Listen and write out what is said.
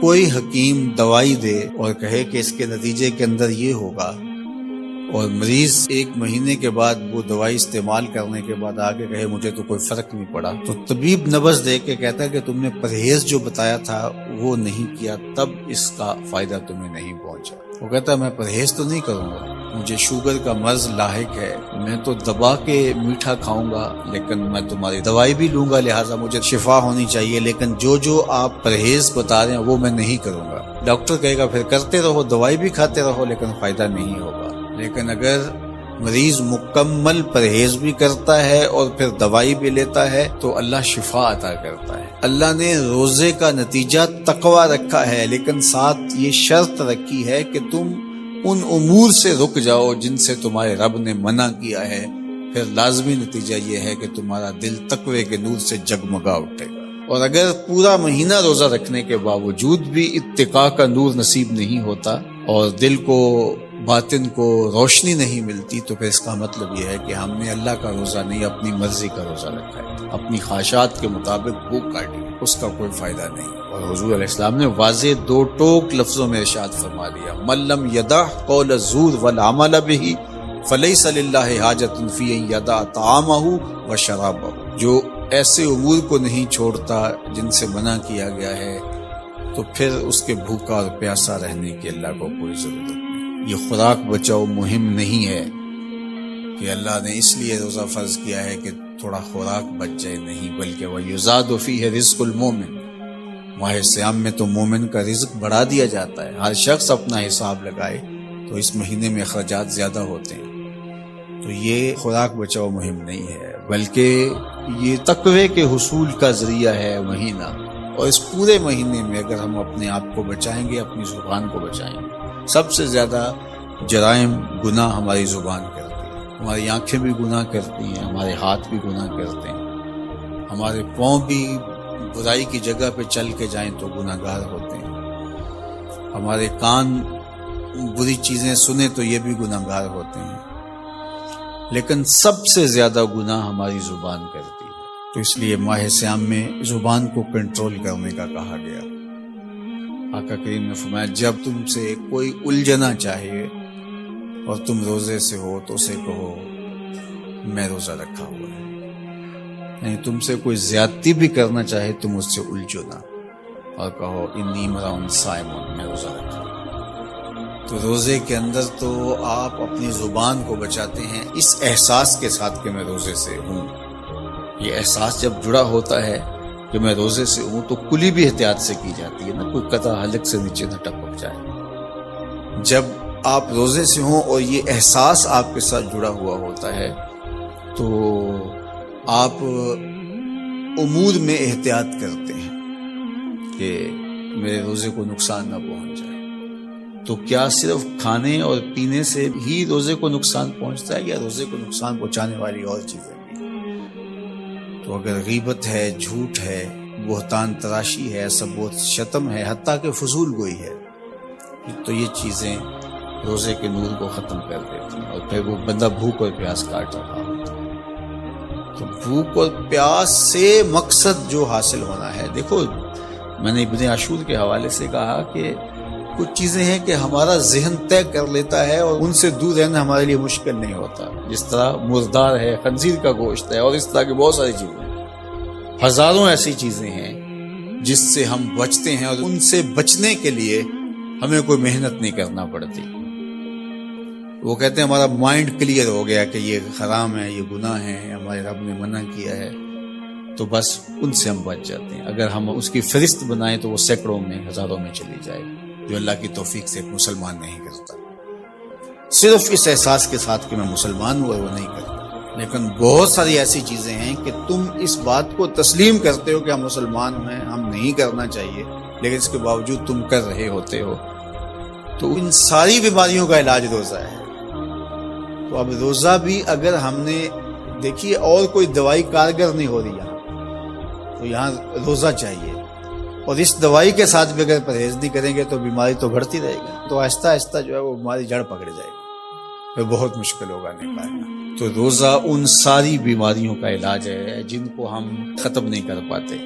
کوئی حکیم دوائی دے اور کہے کہ اس کے نتیجے کے اندر یہ ہوگا، اور مریض 1 مہینے کے بعد وہ دوائی استعمال کرنے کے بعد آگے کہے مجھے تو کوئی فرق نہیں پڑا، تو طبیب نبض دے کے کہتا ہے کہ تم نے پرہیز جو بتایا تھا وہ نہیں کیا، تب اس کا فائدہ تمہیں نہیں پہنچا۔ وہ کہتا ہے میں پرہیز تو نہیں کروں گا، مجھے شوگر کا مرض لاحق ہے، میں تو دبا کے میٹھا کھاؤں گا، لیکن میں تمہاری دوائی بھی لوں گا، لہٰذا مجھے شفا ہونی چاہیے، لیکن جو آپ پرہیز بتا رہے ہیں وہ میں نہیں کروں گا۔ ڈاکٹر کہے گا پھر کرتے رہو، دوائی بھی کھاتے رہو، لیکن فائدہ نہیں ہوگا۔ لیکن اگر مریض مکمل پرہیز بھی کرتا ہے اور پھر دوائی بھی لیتا ہے تو اللہ شفا عطا کرتا ہے۔ اللہ نے روزے کا نتیجہ تقوی رکھا ہے، لیکن ساتھ یہ شرط رکھی ہے کہ تم ان امور سے رک جاؤ جن سے تمہارے رب نے منع کیا ہے، پھر لازمی نتیجہ یہ ہے کہ تمہارا دل تقوی کے نور سے جگمگا اٹھے گا۔ اور اگر پورا مہینہ روزہ رکھنے کے باوجود بھی اتقاء کا نور نصیب نہیں ہوتا اور دل کو باطن کو روشنی نہیں ملتی، تو پھر اس کا مطلب یہ ہے کہ ہم نے اللہ کا روزہ نہیں اپنی مرضی کا روزہ رکھا ہے، اپنی خواہشات کے مطابق بھوک کاٹی، اس کا کوئی فائدہ نہیں۔ اور حضور علیہ السلام نے واضح 2 ٹوک لفظوں میں ارشاد فرما دیا، من لم یدع قول الزور والعمل به فلیس للہ حاجۃ فی ان یدع طعامہ وشرابہ، جو ایسے امور کو نہیں چھوڑتا جن سے منع کیا گیا ہے تو پھر اس کے بھوکا اور پیاسا رہنے کی اللہ کو کوئی ضرورت نہیں۔ یہ خوراک بچاؤ مہم نہیں ہے کہ اللہ نے اس لیے روزہ فرض کیا ہے کہ تھوڑا خوراک بچ جائے، نہیں، بلکہ وَيُزَادُ فِيهِ رِزْقُ الْمُؤْمِنِ، ماہ سیام میں تو مومن کا رزق بڑھا دیا جاتا ہے۔ ہر شخص اپنا حساب لگائے تو اس مہینے میں اخراجات زیادہ ہوتے ہیں، تو یہ خوراک بچاؤ مہم نہیں ہے، بلکہ یہ تقوی کے حصول کا ذریعہ ہے مہینہ۔ اور اس پورے مہینے میں اگر ہم اپنے آپ کو بچائیں گے، اپنی زبان کو بچائیں گے، سب سے زیادہ جرائم گناہ ہماری زبان کرتی ہے، ہماری آنکھیں بھی گناہ کرتی ہیں، ہمارے ہاتھ بھی گناہ کرتے ہیں، ہمارے پاؤں بھی برائی کی جگہ پہ چل کے جائیں تو گناہ گار ہوتے ہیں، ہمارے کان بری چیزیں سنیں تو یہ بھی گناہ گار ہوتے ہیں، لیکن سب سے زیادہ گناہ ہماری زبان کرتی ہے۔ تو اس لیے ماہ سیام میں زبان کو کنٹرول کرنے کا کہا گیا۔ آقا کریم نے فرمایا جب تم سے کوئی الجھنا چاہے اور تم روزے سے ہو تو اسے کہو میں روزہ رکھا ہوا ہے، نہیں تم سے کوئی زیادتی بھی کرنا چاہے تم اس سے الجھو نہ اور کہو انی امرؤ صائم، میں روزہ رکھا ہوں۔ تو روزے کے اندر تو آپ اپنی زبان کو بچاتے ہیں اس احساس کے ساتھ کہ میں روزے سے ہوں۔ یہ احساس جب جڑا ہوتا ہے کہ میں روزے سے ہوں تو کلی بھی احتیاط سے کی جاتی ہے نا، کوئی قطع حلق سے نیچے نہ ٹپک جائے۔ جب آپ روزے سے ہوں اور یہ احساس آپ کے ساتھ جڑا ہوا ہوتا ہے تو آپ امور میں احتیاط کرتے ہیں کہ میرے روزے کو نقصان نہ پہنچ جائے۔ تو کیا صرف کھانے اور پینے سے ہی روزے کو نقصان پہنچتا ہے یا روزے کو نقصان پہنچانے والی اور چیزیں بھی؟ تو اگر غیبت ہے، جھوٹ ہے، بہتان تراشی ہے، سب و شتم ہے، حتیٰ کہ فضول گوئی ہے، تو یہ چیزیں روزے کے نور کو ختم کر دیتی ہیں اور پھر وہ بندہ بھوک اور پیاس کاٹ رہا ہوتا ہے۔ تو بھوک اور پیاس سے مقصد جو حاصل ہونا ہے، دیکھو میں نے ابن عاشور کے حوالے سے کہا کہ کچھ چیزیں ہیں کہ ہمارا ذہن طے کر لیتا ہے اور ان سے دور رہنا ہمارے لیے مشکل نہیں ہوتا، جس طرح مردار ہے، خنزیر کا گوشت ہے، اور اس طرح کی بہت ساری چیزیں ہیں، ہزاروں ایسی چیزیں ہیں جس سے ہم بچتے ہیں اور ان سے بچنے کے لیے ہمیں کوئی محنت نہیں کرنا پڑتی۔ وہ کہتے ہیں ہمارا مائنڈ کلیئر ہو گیا کہ یہ حرام ہے، یہ گناہ ہے، ہمارے رب نے منع کیا ہے، تو بس ان سے ہم بچ جاتے ہیں۔ اگر ہم اس کی فہرست بنائیں تو وہ سینکڑوں میں، ہزاروں میں چلی جائے، جو اللہ کی توفیق سے ایک مسلمان نہیں کرتا۔ صرف اس احساس کے ساتھ کہ میں مسلمان ہوں وہ نہیں کرتا، لیکن بہت ساری ایسی چیزیں ہیں کہ تم اس بات کو تسلیم کرتے ہو کہ ہم مسلمان ہیں، ہم نہیں کرنا چاہیے، لیکن اس کے باوجود تم کر رہے ہوتے ہو۔ تو ان ساری بیماریوں کا علاج روزہ ہے۔ تو اب روزہ بھی اگر ہم نے دیکھیے اور کوئی دوائی کارگر نہیں ہو رہی یہاں، تو یہاں روزہ چاہیے، اور اس دوائی کے ساتھ بھی اگر پرہیز نہیں کریں گے تو بیماری تو بڑھتی رہے گی، تو آہستہ آہستہ جو ہے وہ بیماری جڑ پکڑ جائے گی، پھر بہت مشکل ہوگا نکالنا۔ تو روزہ ان ساری بیماریوں کا علاج ہے جن کو ہم ختم نہیں کر پاتے۔